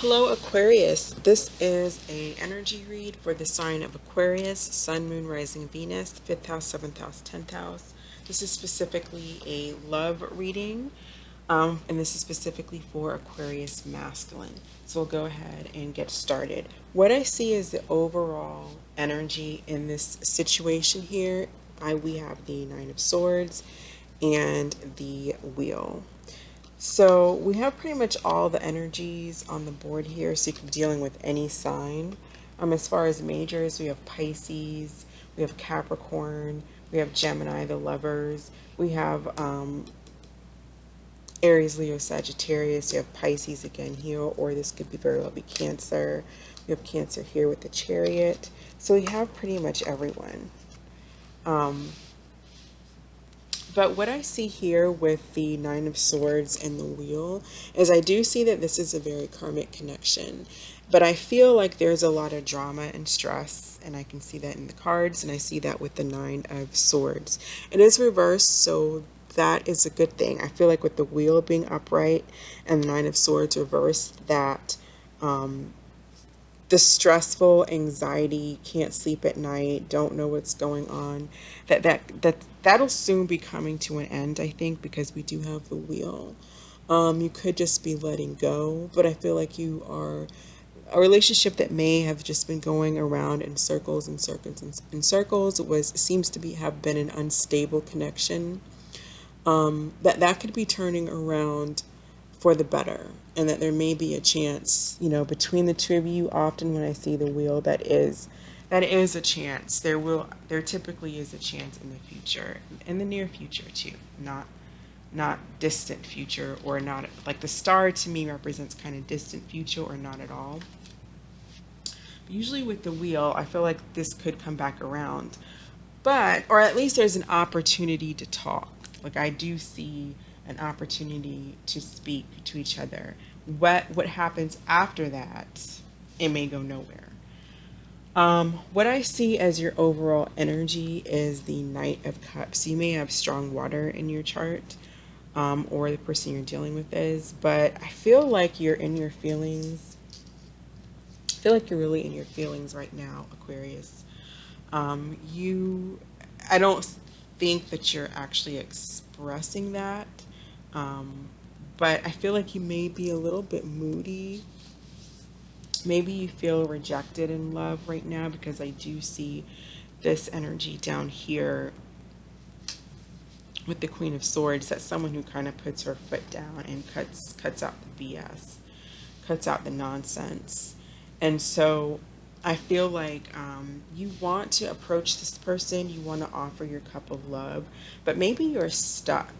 Hello Aquarius. This is a energy read for the sign of Aquarius, Sun, Moon, Rising, Venus, 5th house, 7th house, 10th house. This is specifically a love reading, and this is specifically for Aquarius Masculine. So we'll go ahead and get started. What I see is the overall energy in this situation here. We have the Nine of Swords and the Wheel. So we have pretty much all the energies on the board here, so you can be dealing with any sign. As far as majors, we have Pisces, we have Capricorn, we have Gemini, the lovers, we have Aries, Leo, Sagittarius, you have Pisces again here, or this could be very well be Cancer. We have Cancer here with the Chariot. So we have pretty much everyone. But what I see here with the Nine of Swords and the Wheel is I do see that this is a very karmic connection. But I feel like there's a lot of drama and stress, and I can see that in the cards, and I see that with the Nine of Swords. It is reversed, so that is a good thing. I feel like with the Wheel being upright and the Nine of Swords reversed, that the stressful anxiety, can't sleep at night, don't know what's going on, that'll soon be coming to an end, I think, because we do have the Wheel. You could just be letting go, but I feel like you are a relationship that may have just been going around in circles and circles and circles. Seems to be have been an unstable connection. That could be turning around for the better, and that there may be a chance, between the two of you. Often when I see the Wheel, that is a chance. There typically is a chance in the future, in the near future too, not distant future, or not like the star to me represents kind of distant future or not at all. Usually with the Wheel, I feel like this could come back around, or at least there's an opportunity to talk. Like I do see an opportunity to speak to each other. What happens after that, it may go nowhere. What I see as your overall energy is the Knight of Cups. You may have strong water in your chart, or the person you're dealing with is, but I feel like you're in your feelings. I feel like you're really in your feelings right now, Aquarius. I don't think that you're actually expressing that. But I feel like you may be a little bit moody. Maybe you feel rejected in love right now, because I do see this energy down here with the Queen of Swords. That's someone who kind of puts her foot down and cuts out the BS, cuts out the nonsense. And so I feel like you want to approach this person, you want to offer your cup of love, but maybe you're stuck.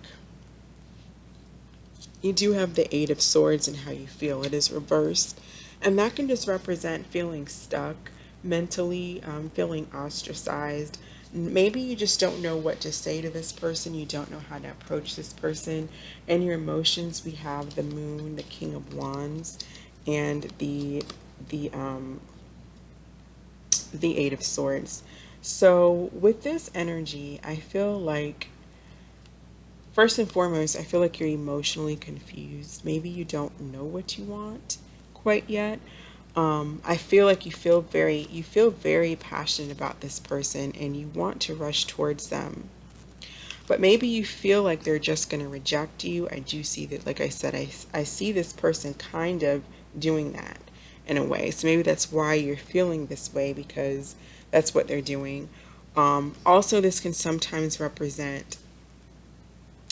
You do have the Eight of Swords and how you feel. It is reversed. And that can just represent feeling stuck mentally, feeling ostracized. Maybe you just don't know what to say to this person. You don't know how to approach this person. And your emotions, we have the Moon, the King of Wands, and the Eight of Swords. So with this energy, I feel like, first and foremost, I feel like you're emotionally confused. Maybe you don't know what you want quite yet. I feel like you feel very passionate about this person, and you want to rush towards them. But maybe you feel like they're just going to reject you. I do see that, like I said, I see this person kind of doing that in a way. So maybe that's why you're feeling this way, because that's what they're doing. Also, this can sometimes represent,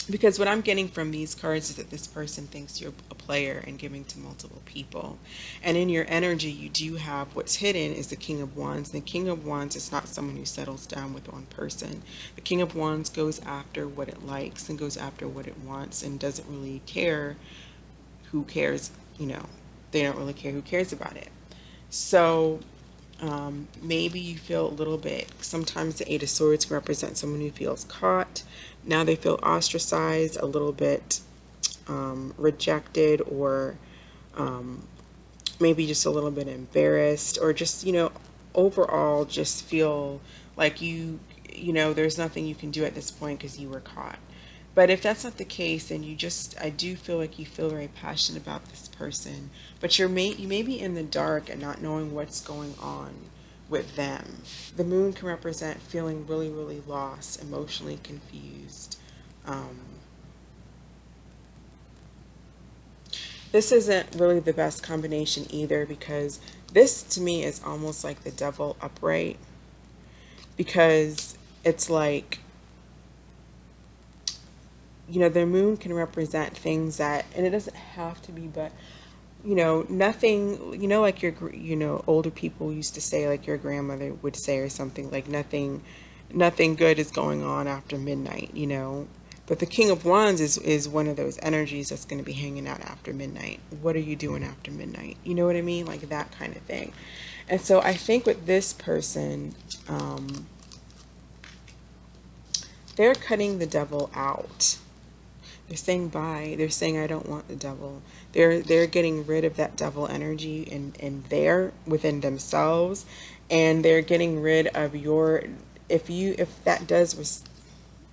because what I'm getting from these cards is that this person thinks you're a player and giving to multiple people. And in your energy, you do have what's hidden is the King of Wands. The King of Wands is not someone who settles down with one person. The King of Wands goes after what it likes and goes after what it wants, and doesn't really care who cares. They don't really care who cares about it. So maybe you feel a little bit, sometimes the Eight of Swords can represent someone who feels caught. Now they feel ostracized, a little bit rejected, or maybe just a little bit embarrassed, or just, overall just feel like there's nothing you can do at this point because you were caught. But if that's not the case, then I do feel like you feel very passionate about this person, but you may be in the dark and not knowing what's going on with them. The moon can represent feeling really, really lost, emotionally confused. Um, this isn't really the best combination either, because this to me is almost like the devil upright, because it's like, their moon can represent things that, and it doesn't have to be, but nothing, like older people used to say, like your grandmother would say or something, like nothing good is going on after midnight. But the King of Wands is one of those energies that's going to be hanging out after midnight. What are you doing after midnight? You know what I mean? Like that kind of thing. And so I think with this person, they're cutting the devil out. They're saying bye. They're saying I don't want the devil. They're getting rid of that devil energy in there within themselves, and they're getting rid of your, if that does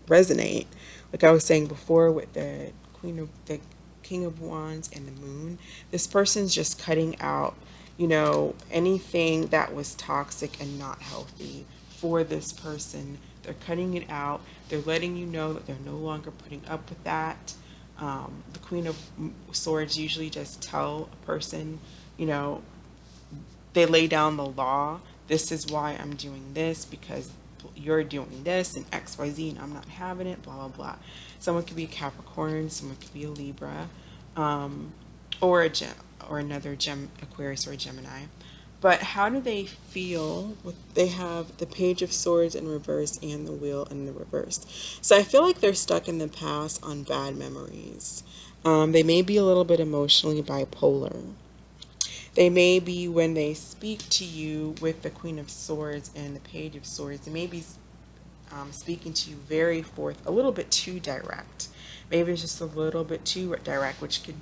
resonate, like I was saying before with the King of Wands and the Moon. This person's just cutting out, anything that was toxic and not healthy for this person. They're cutting it out. They're letting you know that they're no longer putting up with that. The Queen of Swords usually just tell a person, you know, they lay down the law. This is why I'm doing this, because you're doing this and XYZ and I'm not having it, blah, blah, blah. Someone could be a Capricorn, someone could be a Libra, or a Gem, or another Gem, Aquarius or Gemini. But how do they feel? They have the Page of Swords in reverse and the Wheel in the reverse. So I feel like they're stuck in the past on bad memories. They may be a little bit emotionally bipolar. They may be, when they speak to you with the Queen of Swords and the Page of Swords, they may be speaking to you very forth, a little bit too direct. Maybe it's just a little bit too direct, which could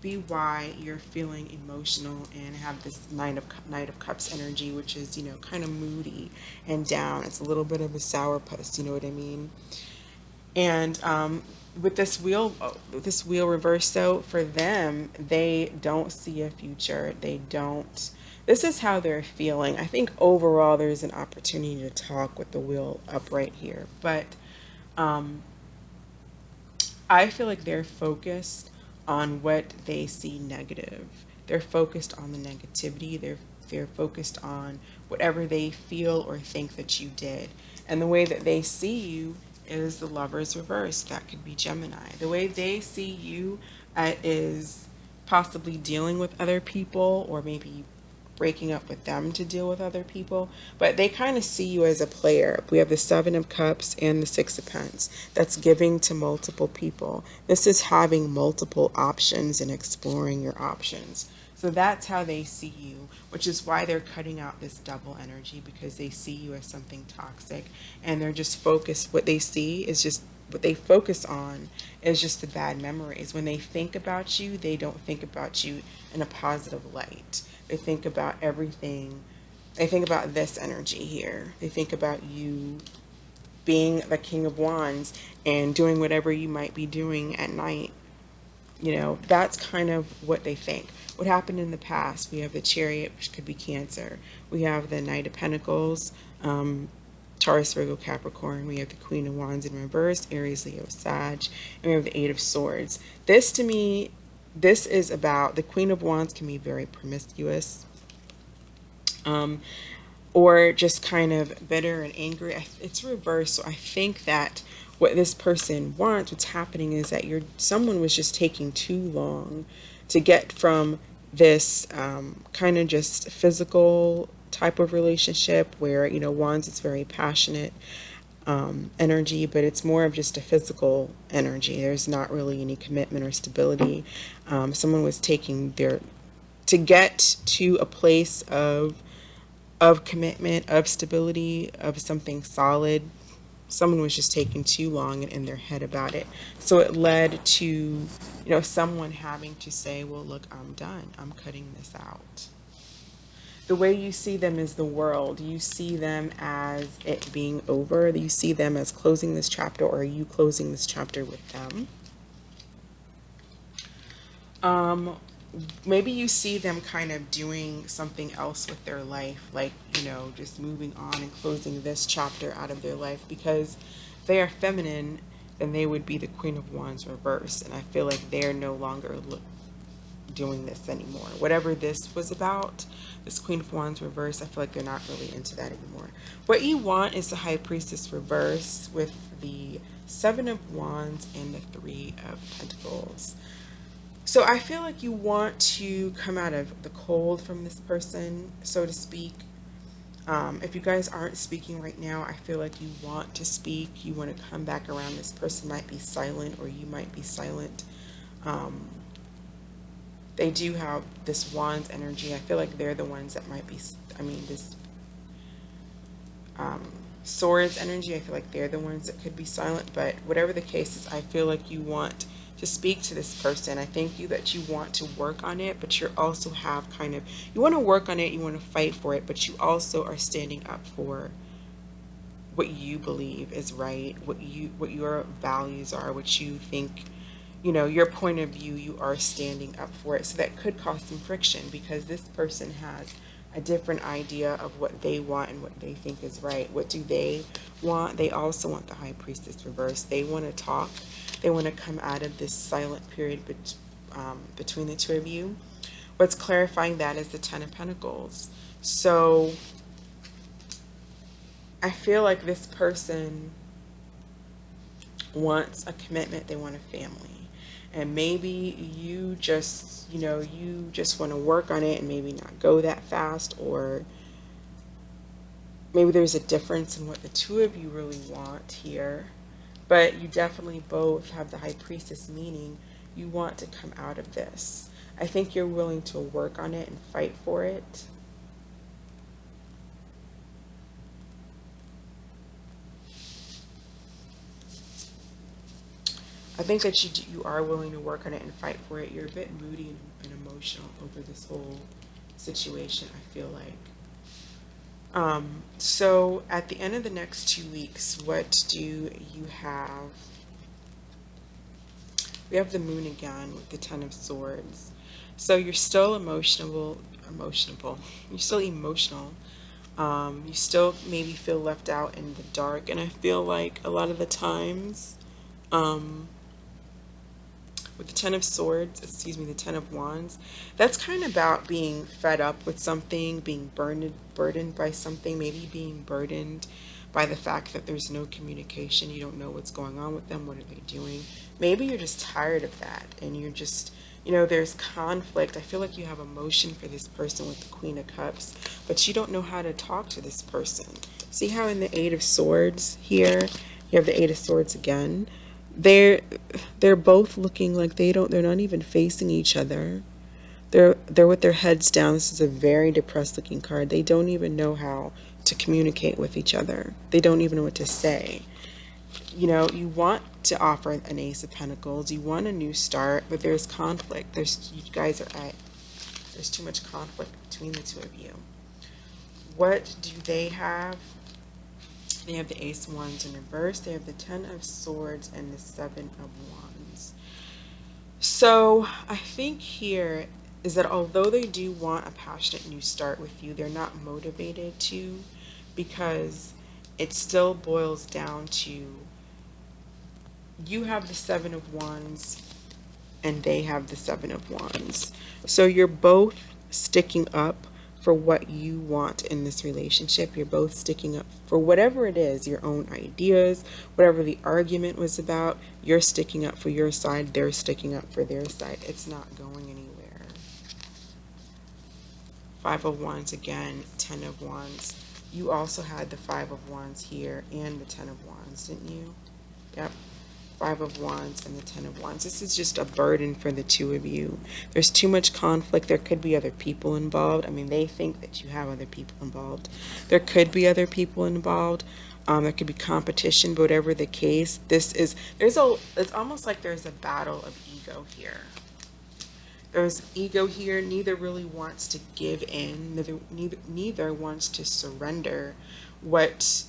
be why you're feeling emotional and have this Knight of Cups energy, which is, kind of moody and down. It's a little bit of a sourpuss, you know what I mean? And with this wheel reversed, though, for them, they don't see a future. They don't. This is how they're feeling. I think overall there's an opportunity to talk with the wheel upright here, but I feel like they're focused on what they see negative. They're focused on the negativity. They're focused on whatever they feel or think that you did. And the way that they see you is the Lover's reverse. That could be Gemini. The way they see you is possibly dealing with other people, or maybe breaking up with them to deal with other people, but they kind of see you as a player. We have the Seven of Cups and the Six of Pentacles. That's giving to multiple people. This is having multiple options and exploring your options. So that's how they see you, which is why they're cutting out this double energy, because they see you as something toxic, and they're just focused. What they focus on is just the bad memories. When they think about you, they don't think about you in a positive light. They think about everything. They think about this energy here. They think about you being the King of Wands and doing whatever you might be doing at night. That's kind of what they think. What happened in the past? We have the Chariot, which could be Cancer. We have the Knight of Pentacles, Taurus, Virgo, Capricorn. We have the Queen of Wands in reverse, Aries, Leo, Sag. And we have the Eight of Swords. This, to me, this is about, the Queen of Wands can be very promiscuous, or just kind of bitter and angry. It's reversed. So I think that what this person wants, what's happening is that someone was just taking too long to get from this kind of just physical type of relationship where, Wands is very passionate energy, but it's more of just a physical energy. There's not really any commitment or stability. Someone was taking to get to a place of commitment, of stability, of something solid. Someone was just taking too long in their head about it. So it led to, someone having to say, well, look, I'm done. I'm cutting this out. the way you see them is the world. You see them as it being over. You see them as closing this chapter, or are you closing this chapter with them? Maybe you see them kind of doing something else with their life, like, just moving on and closing this chapter out of their life, because if they are feminine, then they would be the Queen of Wands reversed. And I feel like they're no longer doing this anymore. Whatever this was about, this Queen of Wands reverse, I feel like they're not really into that anymore. What you want is the High Priestess reverse with the Seven of Wands and the Three of Pentacles. So I feel like you want to come out of the cold from this person, so to speak. If you guys aren't speaking right now, I feel like you want to speak. You want to come back around. This person might be silent, or you might be silent. They do have this Wands energy. I feel like they're the ones that might be, this Swords energy. I feel like they're the ones that could be silent. But whatever the case is, I feel like you want to speak to this person. I think that you want to work on it, but you also have you want to work on it, you want to fight for it, but you also are standing up for what you believe is right, what your values are, what you think, your point of view. You are standing up for it. So that could cause some friction, because this person has a different idea of what they want and what they think is right. What do they want? They also want the High Priestess reverse. They want to talk. They want to come out of this silent period between the two of you. What's clarifying that is the Ten of Pentacles. So I feel like this person wants a commitment. They want a family. And maybe you just, you just want to work on it and maybe not go that fast, or maybe there's a difference in what the two of you really want here. But you definitely both have the High Priestess, meaning you want to come out of this. I think you're willing to work on it and fight for it. I think that you are willing to work on it and fight for it. You're a bit moody and emotional over this whole situation, I feel like. So at the end of the next 2 weeks, what do you have? We have the Moon again with the Ten of Swords. So you're still emotional. You're still emotional. You still maybe feel left out in the dark. And I feel like a lot of the times, with the Ten of Swords, the Ten of Wands, that's kind of about being fed up with something, being burdened by something, maybe being burdened by the fact that there's no communication. You don't know what's going on with them. What are they doing? Maybe you're just tired of that, and you're just, there's conflict. I feel like you have emotion for this person with the Queen of Cups, but you don't know how to talk to this person. See how in the Eight of Swords here, you have the Eight of Swords again? They're both looking like they're not even facing each other. They're with their heads down. This is a very depressed looking card. They don't even know how to communicate with each other. They don't even know what to say. You want to offer an Ace of Pentacles. You want a new start, but there's conflict. There's too much conflict between the two of you. What do they have? They have the Ace of Wands in reverse. They have the Ten of Swords and the Seven of Wands. So I think here is that although they do want a passionate new start with you, they're not motivated to, because it still boils down to you have the Seven of Wands and they have the Seven of Wands. So you're both sticking up for what you want in this relationship. You're both sticking up for whatever it is, your own ideas, whatever the argument was about. You're sticking up for your side. They're sticking up for their side. It's not going anywhere. Five of Wands again, Ten of Wands. You also had the Five of Wands here and the Ten of Wands, didn't you? Yep. Five of Wands and the Ten of Wands. This is just a burden for the two of you. There's too much conflict. There could be other people involved. They think that you have other people involved. There could be other people involved. There could be competition, but whatever the case, it's almost like there's a battle of ego here. There's ego here. Neither really wants to give in. Neither wants to surrender what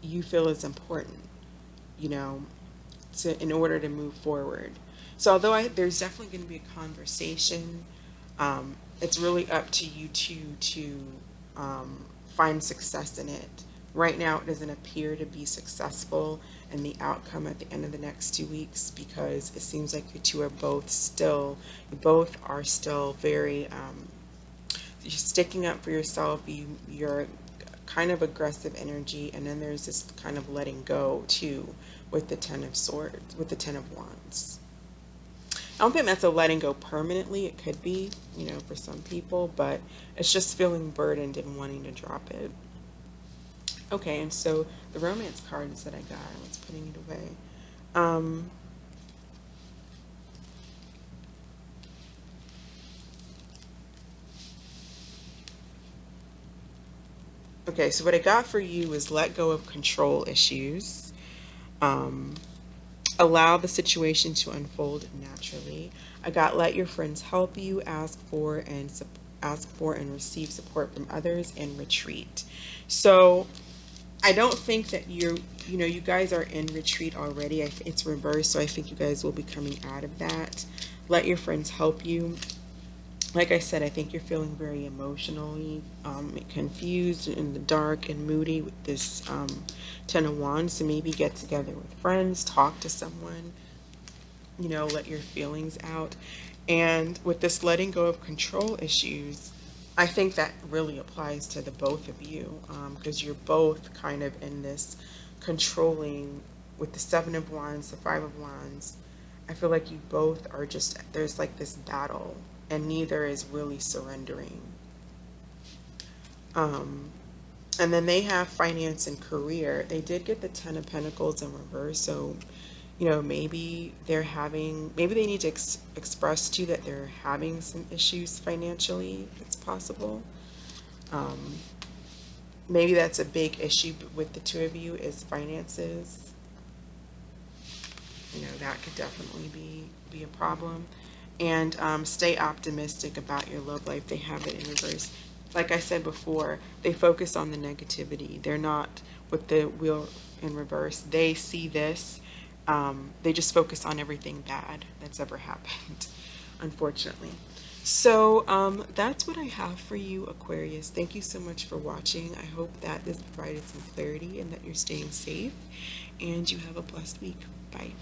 you feel is important, you know, in order to move forward. So although there's definitely going to be a conversation, it's really up to you two to find success in it. Right now, it doesn't appear to be successful in the outcome at the end of the next 2 weeks, because it seems like you two are both are still very, you're sticking up for yourself. You're kind of aggressive energy, and then there's this kind of letting go too with the Ten of Swords, with the Ten of Wands. I don't think that's a letting go permanently. It could be, for some people, but it's just feeling burdened and wanting to drop it. Okay, and so the romance cards that I got, I was putting it away. Okay, so what I got for you is let go of control issues. Allow the situation to unfold naturally. I got let your friends help you, ask for and receive support from others, and retreat. So I don't think that you guys are in retreat already. It's reversed, so I think you guys will be coming out of that. Let your friends help you. Like I said, I think you're feeling very emotionally confused, in the dark, and moody with this Ten of Wands. So maybe get together with friends, talk to someone, let your feelings out. And with this letting go of control issues, I think that really applies to the both of you, because you're both kind of in this controlling, with the Seven of Wands, the Five of Wands. I feel like you both are just, there's like this battle, and neither is really surrendering. And then they have finance and career. They did get the Ten of Pentacles in reverse, so maybe maybe they need to express to you that they're having some issues financially. It's possible. Maybe that's a big issue with the two of you, is finances. That could definitely be a problem. And stay optimistic about your love life. They have it in reverse. Like I said before, they focus on the negativity. They're not, with the wheel in reverse, they see this. They just focus on everything bad that's ever happened, unfortunately. So that's what I have for you, Aquarius. Thank you so much for watching. I hope that this provided some clarity and that you're staying safe, and you have a blessed week. Bye.